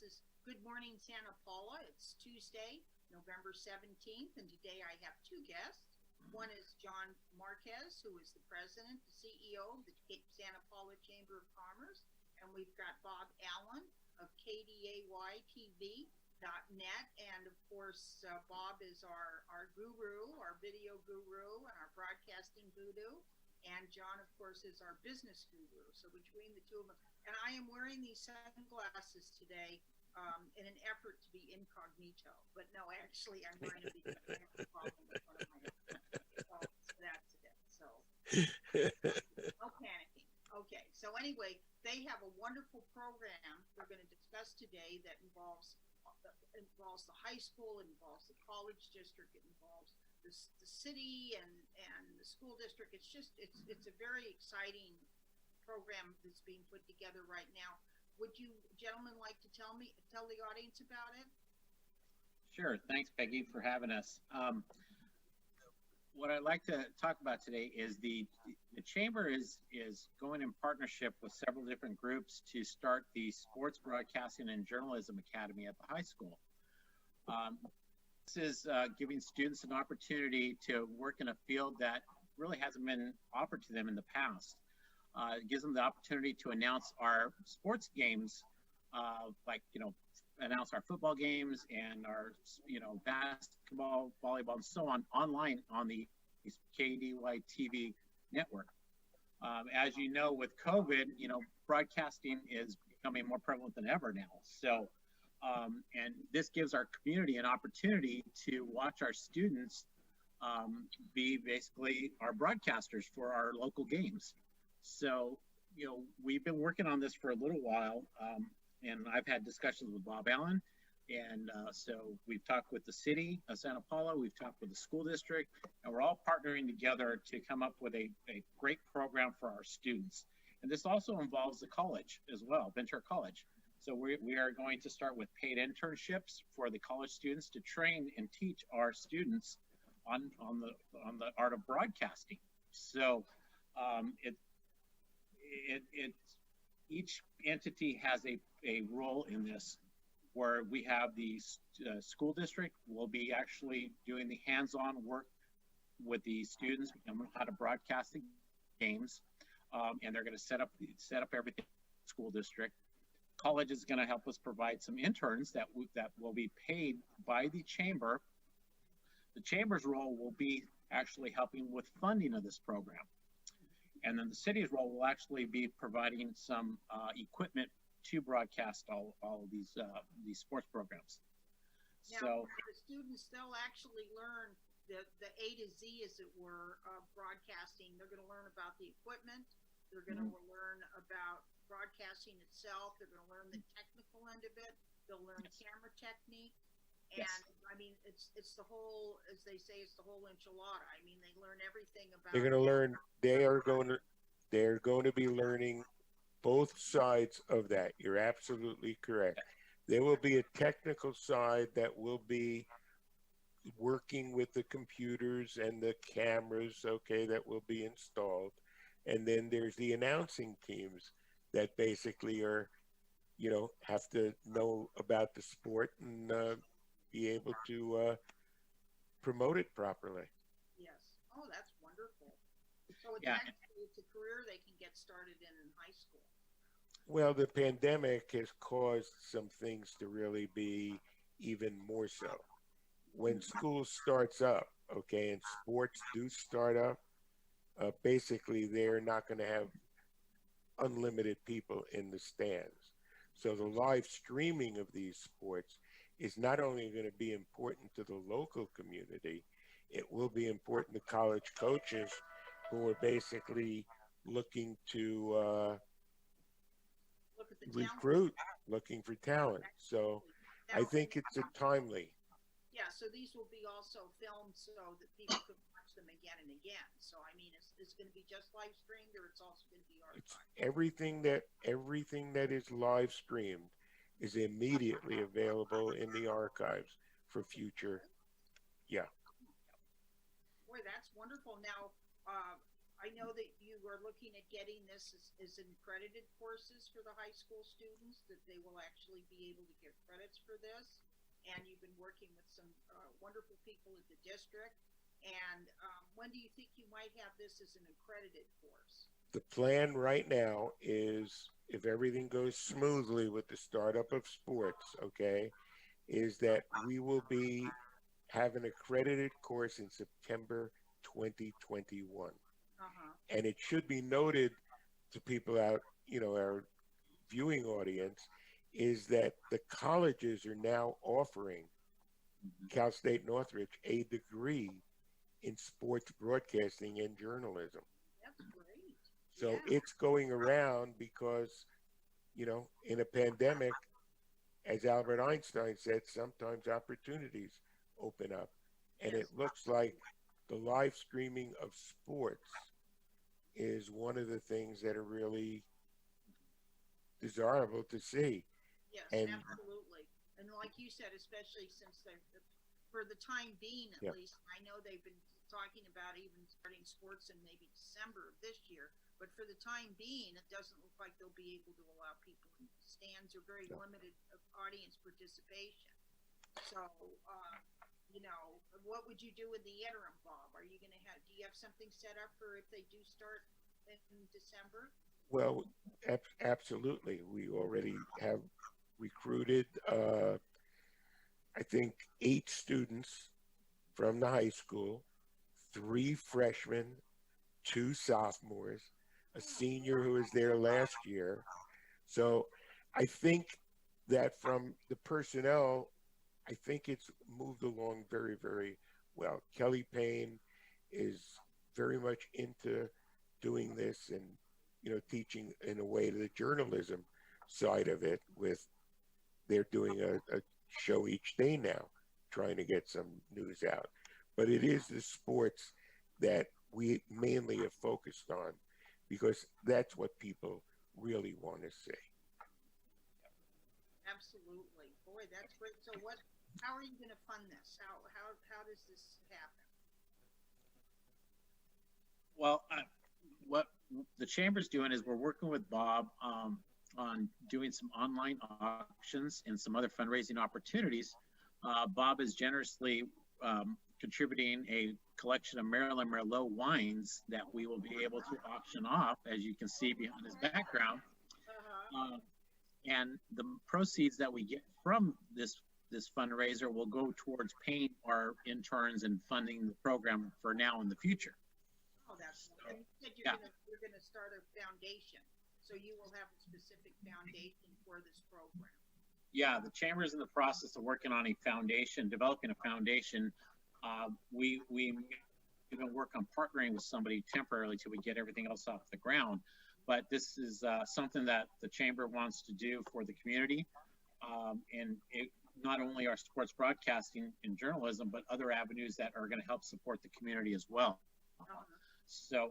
is Good Morning Santa Paula. It's Tuesday, November 17th, and today I have two guests. One is John Marquez, who is the president, the CEO of the Santa Paula Chamber of Commerce, and we've got Bob Allen of KDAYTV.net, and of course, Bob is our guru, our video guru, and our broadcasting guru. And John, of course, is our business guru. So between the two of them, and I am wearing these sunglasses today in an effort to be incognito. But no, actually, I'm wearing them because I have a problem with one of my own. So that's it. So no panicking. Okay. So anyway, they have a wonderful program we're going to discuss today that involves the high school, it involves the college district, it involves the city and the school district. It's a very exciting program that's being put together right now. Would you gentlemen like to tell the audience about it? Sure. Thanks, Peggy, for having us. What I'd like to talk about today is the Chamber is going in partnership with several different groups to start the Sports Broadcasting and Journalism Academy at the high school. This is giving students an opportunity to work in a field that really hasn't been offered to them in the past. It gives them the opportunity to announce our sports games, announce our football games and our, basketball, volleyball, and so on online on the KDY TV network. As you know, with COVID, broadcasting is becoming more prevalent than ever now. So, and this gives our community an opportunity to watch our students be basically our broadcasters for our local games. So, we've been working on this for a little while, and I've had discussions with Bob Allen. And so we've talked with the city of Santa Paula, we've talked with the school district, and we're all partnering together to come up with a great program for our students. And this also involves the college as well, Ventura College. So we are going to start with paid internships for the college students to train and teach our students on the art of broadcasting. So each entity has a role in this, where we have the school district will be actually doing the hands-on work with the students on how to broadcast the games, and they're going to set up everything in the school district. College is going to help us provide some interns that will be paid by the chamber. The chamber's role will be actually helping with funding of this program. And then the city's role will actually be providing some equipment to broadcast all of these sports programs. Now, So the students, they'll actually learn the A to Z, as it were, of broadcasting. They're going to learn about the equipment. They're going to learn about broadcasting itself. They're going to learn the technical end of it. They'll learn camera technique. And I mean, it's the whole, as they say, it's the whole enchilada. I mean, they learn everything about. They're going to learn. They're going to be learning both sides of that. You're absolutely correct. There will be a technical side that will be working with the computers and the cameras, that will be installed. And then there's the announcing teams that basically are, have to know about the sport and be able to promote it properly. Yes. Oh, that's wonderful. So it's a career they can get started in high school. Well, the pandemic has caused some things to really be even more so. When school starts up, and sports do start up, basically they're not going to have unlimited people in the stands. So the live streaming of these sports is not only going to be important to the local community, it will be important to college coaches who are basically looking to recruit, looking for talent. So I think it's a timely. Yeah, so these will be also filmed so that people can watch them again and again. So I mean, it's going to be just live streamed, or it's also going to be archived? It's everything that is live streamed is immediately available in the archives for future. Yeah. Boy, that's wonderful. Now, I know that you are looking at getting this as accredited courses for the high school students, that they will actually be able to get credits for this. And you've been working with some wonderful people at the district. And when do you think you might have this as an accredited course? The plan right now is, if everything goes smoothly with the startup of sports, okay, is that we will be have an accredited course in September 2021. Uh-huh. And it should be noted to people out, our viewing audience, is that the colleges are now offering Cal State Northridge a degree in sports broadcasting and journalism. That's great. So Yeah. it's going around because, in a pandemic, as Albert Einstein said, sometimes opportunities open up. And Yes. it looks like the live streaming of sports is one of the things that are really desirable to see. Yes, And absolutely. And like you said, especially since for the time being, at yeah, least, I know they've been talking about even starting sports in maybe December of this year. But for the time being, it doesn't look like they'll be able to allow people in stands or very yeah. limited audience participation. So, what would you do in the interim, Bob? Are you going to do you have something set up for if they do start in December? Well, absolutely. We already have recruited, I think, 8 students from the high school, 3 freshmen, 2 sophomores, a senior who was there last year. So I think that from the personnel, I think it's moved along very, very well. Kelly Payne is very much into doing this and, teaching in a way to the journalism side of it. With they're doing a show each day now, trying to get some news out. But it is the sports that we mainly have focused on because that's what people really want to see. Absolutely. Boy, that's great. So how are you going to fund this? How does this happen? Well, what the chamber's doing is we're working with Bob on doing some online auctions and some other fundraising opportunities. Bob is generously contributing a collection of Marilyn Merlot wines that we will be able to auction off, as you can see behind his background. Uh-huh. And the proceeds that we get from this fundraiser will go towards paying our interns and funding the program for now and the future. Oh, that's So, and you said yeah. you're gonna start a foundation, so you will have a specific foundation for this program. Yeah, the chamber is in the process of working on a foundation, developing a foundation. We've been working on partnering with somebody temporarily till we get everything else off the ground. But this is something that the chamber wants to do for the community, and not only our sports broadcasting and journalism, but other avenues that are going to help support the community as well. Uh-huh. So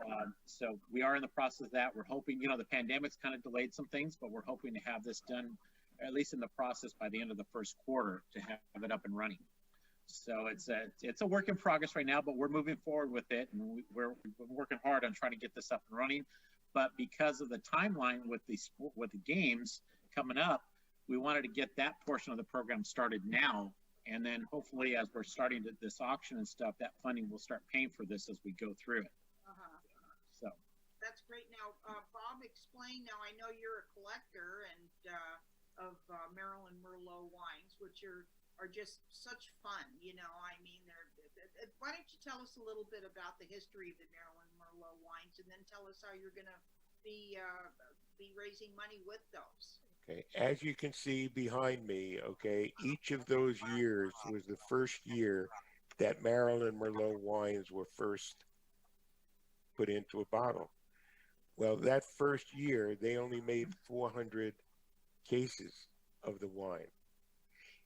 we are in the process of that. We're hoping, the pandemic's kind of delayed some things, but we're hoping to have this done, at least in the process, by the end of the first quarter, to have it up and running. So it's a work in progress right now, but we're moving forward with it, and we're working hard on trying to get this up and running. But because of the timeline with the games coming up, we wanted to get that portion of the program started now, and then hopefully, as we're starting this auction and stuff, that funding will start paying for this as we go through it. Uh-huh. So That's great. Now, Bob, explain. Now, I know you're a collector of Maryland Merlot wines, which are just such fun. I mean, why don't you tell us a little bit about the history of the Maryland Merlot wines, and then tell us how you're going to be raising money with those. Okay, as you can see behind me, okay, each of those years was the first year that Maryland Merlot wines were first put into a bottle. Well, that first year, they only made 400 cases of the wine.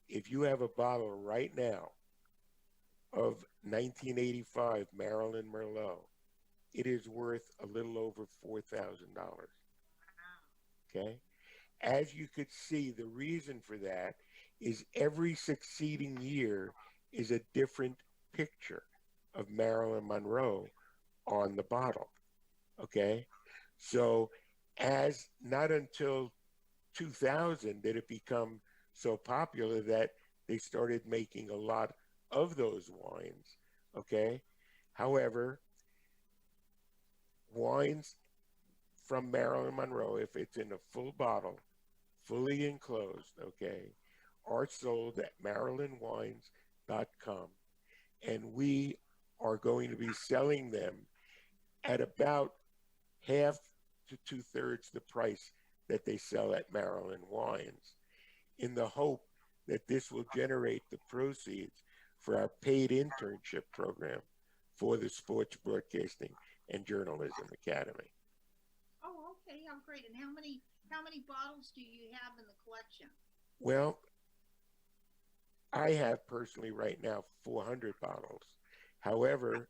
If you have a bottle right now of 1985 Maryland Merlot, it is worth a little over $4,000. Okay? As you could see, the reason for that is every succeeding year is a different picture of Marilyn Monroe on the bottle. Okay. So, as not until 2000 did it become so popular that they started making a lot of those wines. Okay. However, wines from Marilyn Monroe, if it's in a full bottle, fully enclosed, okay, are sold at marylandwines.com. And we are going to be selling them at about half to two-thirds the price that they sell at Maryland Wines, in the hope that this will generate the proceeds for our paid internship program for the Sports Broadcasting and Journalism Academy. Oh, okay. Oh, great. And how many bottles do you have in the collection? Well, I have personally right now 400 bottles. However,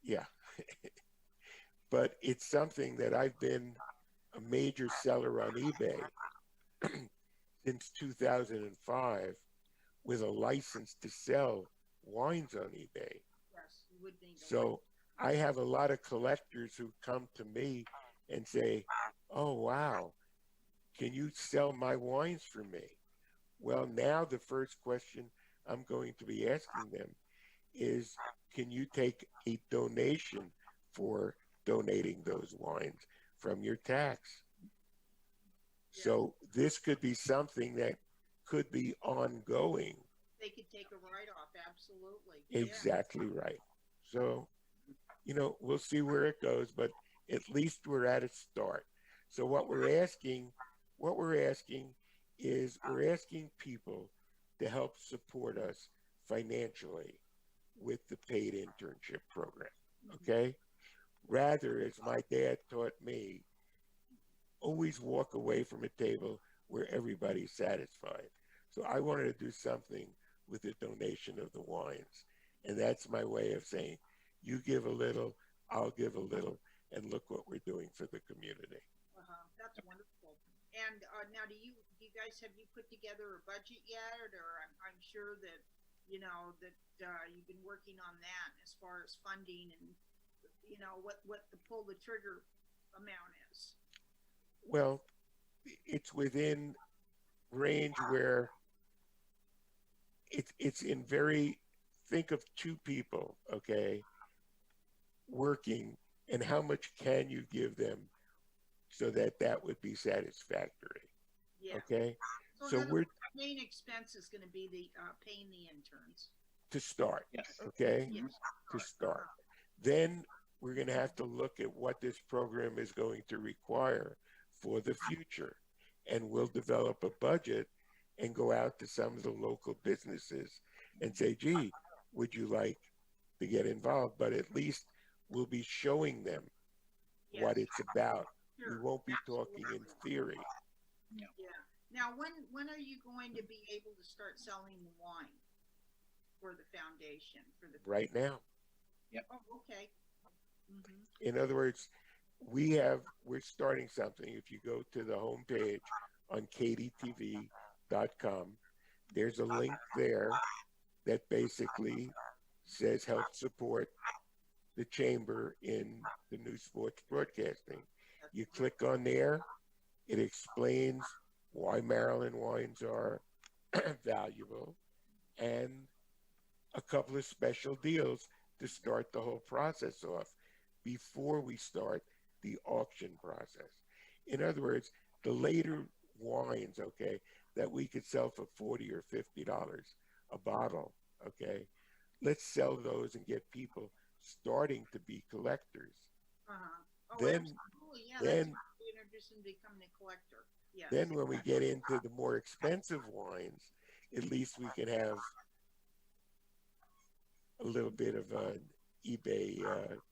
yeah, but it's something that I've been a major seller on eBay since 2005 with a license to sell wines on eBay. Yes, you would need a So I have a lot of collectors who come to me and say, "Oh, wow, can you sell my wines for me?" Well, now the first question I'm going to be asking them is, can you take a donation for donating those wines from your tax? Yeah. So this could be something that could be ongoing. They could take a write-off. Absolutely. Yeah. Exactly right. So, we'll see where it goes, but at least we're at a start. So what we're asking is we're asking people to help support us financially with the paid internship program. Okay? Rather, as my dad taught me, always walk away from a table where everybody's satisfied. So I wanted to do something with the donation of the wines. And that's my way of saying, you give a little, I'll give a little, and look what we're doing for the community. That's wonderful. And now, do you guys have you put together a budget yet, or I'm sure that you've been working on that as far as funding and what the pull the trigger amount is. Well, it's within range where it's in very, think of two people, okay, working, and how much can you give them so that that would be satisfactory. Yeah. Okay. So So we're main expense is going to be the paying the interns. to start. Yes. Okay. Yes. To start. Then we're going to have to look at what this program is going to require for the future. And we'll develop a budget and go out to some of the local businesses and say, gee, would you like to get involved? But at least we'll be showing them Yes. what it's about. Sure. We won't be talking in theory. Yeah. Now, when are you going to be able to start selling the wine for the foundation for the Right now. Yep. Oh, okay. Mm-hmm. In other words, we're starting something. If you go to the homepage on kdtv.com, there's a link there that basically says help support the chamber in the new sports broadcasting. You click on there, it explains why Maryland wines are valuable and a couple of special deals to start the whole process off before we start the auction process. In other words, the later wines, okay, that we could sell for $40 or $50 a bottle, okay, let's sell those and get people starting to be collectors. Oh, Then, absolutely. Yeah, then, that's introduce them to becoming a collector. Yes. then when we get into the more expensive wines, at least we can have a little bit of an eBay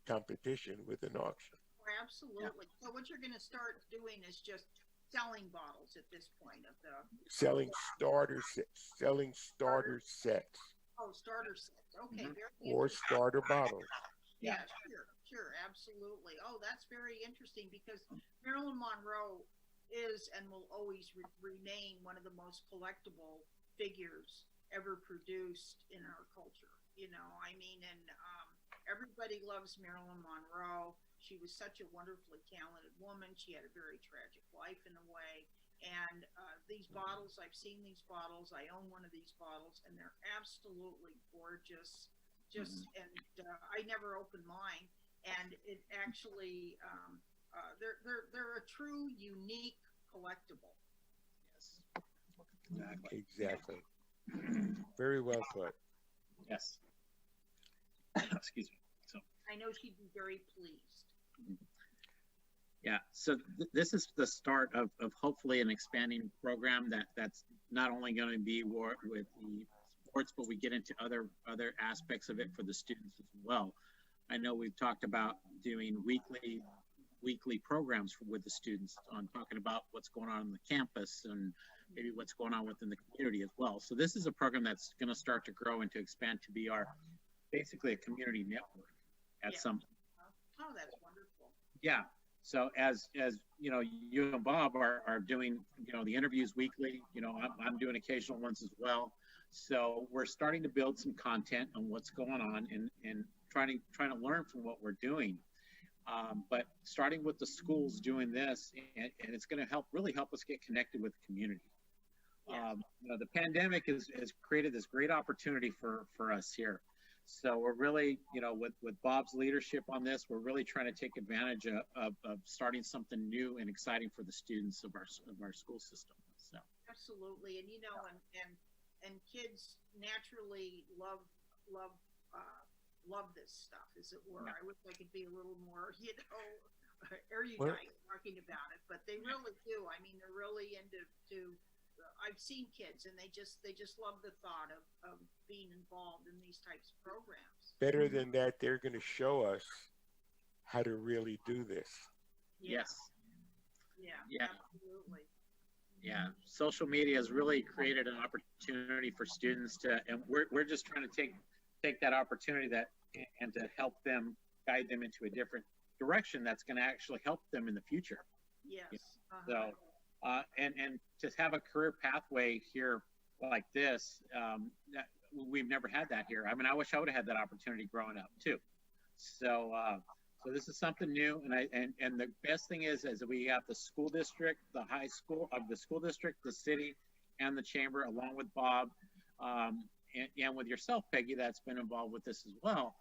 competition with an auction. Oh, absolutely. Yeah. So what you're going to start doing is just selling bottles at this point of the selling starter sets. Oh, starter sets. Okay, very or starter bottles. Yeah, sure, absolutely. Oh, that's very interesting because Marilyn Monroe is and will always remain one of the most collectible figures ever produced in our culture. I mean, and everybody loves Marilyn Monroe. She was such a wonderfully talented woman. She had a very tragic life in a way. And these bottles, I've seen these bottles. I own one of these bottles, and they're absolutely gorgeous. Just and I never opened mine, and it actually they're a true unique collectible. Yes, exactly. Very well put. Yes. Excuse me. So I know she'd be very pleased. yeah, so this is the start of hopefully an expanding program that's not only going to be with the sports, but we get into other aspects of it for the students as well. I know we've talked about doing weekly programs with the students on talking about what's going on the campus and maybe what's going on within the community as well. So this is a program that's going to start to grow and to expand to be basically a community network at some point. Oh, that's wonderful. Yeah. So as you know, you and Bob are doing, you know, the interviews weekly. You know, I'm doing occasional ones as well. So we're starting to build some content on what's going on and trying to learn from what we're doing. But starting with the schools doing this, and it's going to really help us get connected with the community. Yes. You know, the pandemic has created this great opportunity for us here. So we're really, you know, with Bob's leadership on this, we're really trying to take advantage of starting something new and exciting for the students of our school system. So Absolutely, and you know, and kids naturally love this stuff, as it were. I wish I could be a little more, you know, erudite talking about it, but they really do. I mean, they're really into. I've seen kids, and they just love the thought of being involved in these types of programs. Better than that, they're going to show us how to really do this. yes. Yeah, absolutely. Yeah, social media has really created an opportunity for students and we're just trying to take that opportunity and to help them, guide them into a different direction that's going to actually help them in the future. Yes. So, and to have a career pathway here like this, we've never had that here. I mean, I wish I would have had that opportunity growing up too. So, so this is something new, and the best thing is we have the school district, the high school of the school district, the city, and the chamber, along with Bob, and with yourself, Peggy, that's been involved with this as well.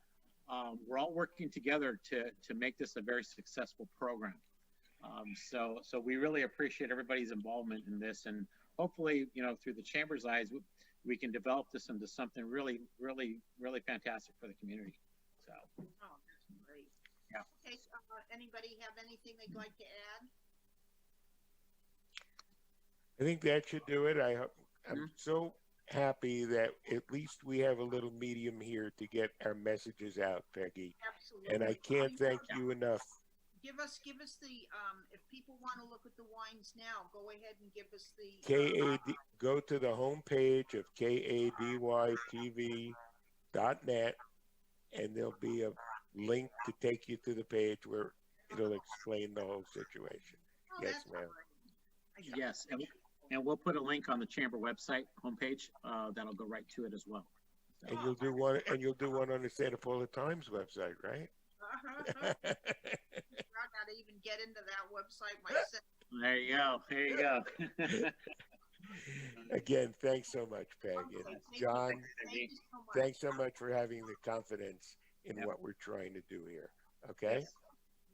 We're all working together to make this a very successful program. So we really appreciate everybody's involvement in this, and hopefully, you know, through the chamber's eyes, we can develop this into something really, really, really fantastic for the community. So. Oh, that's great. Yeah. Okay. Anybody have anything they'd like to add? I think that should do it. I'm so happy that at least we have a little medium here to get our messages out, Peggy. Absolutely. And I can't thank you enough. Give us the if people want to look at the wines now, go ahead and give us the KAD. Go to the homepage of kadytv.net, and there'll be a link to take you to the page where it'll explain the whole situation. Oh, Yes, ma'am. Yes, and we'll put a link on the chamber website homepage that'll go right to it as well. So. And you'll do one on the Santa Paula Times website, right? I gotta even get into that website myself. There you go. Again, thanks so much, Peg. Okay, And John, thank you so much. thanks so much for having the confidence in what we're trying to do here. Okay? Yes.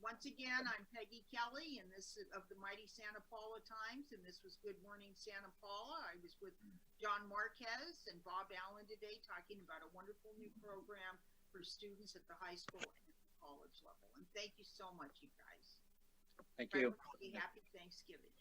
Once again, I'm Peggy Kelly, and this is of the Mighty Santa Paula Times, and this was Good Morning Santa Paula. I was with John Marquez and Bob Allen today talking about a wonderful new program for students at the high school and college level. And thank you so much, you guys. Thank you. Happy Thanksgiving.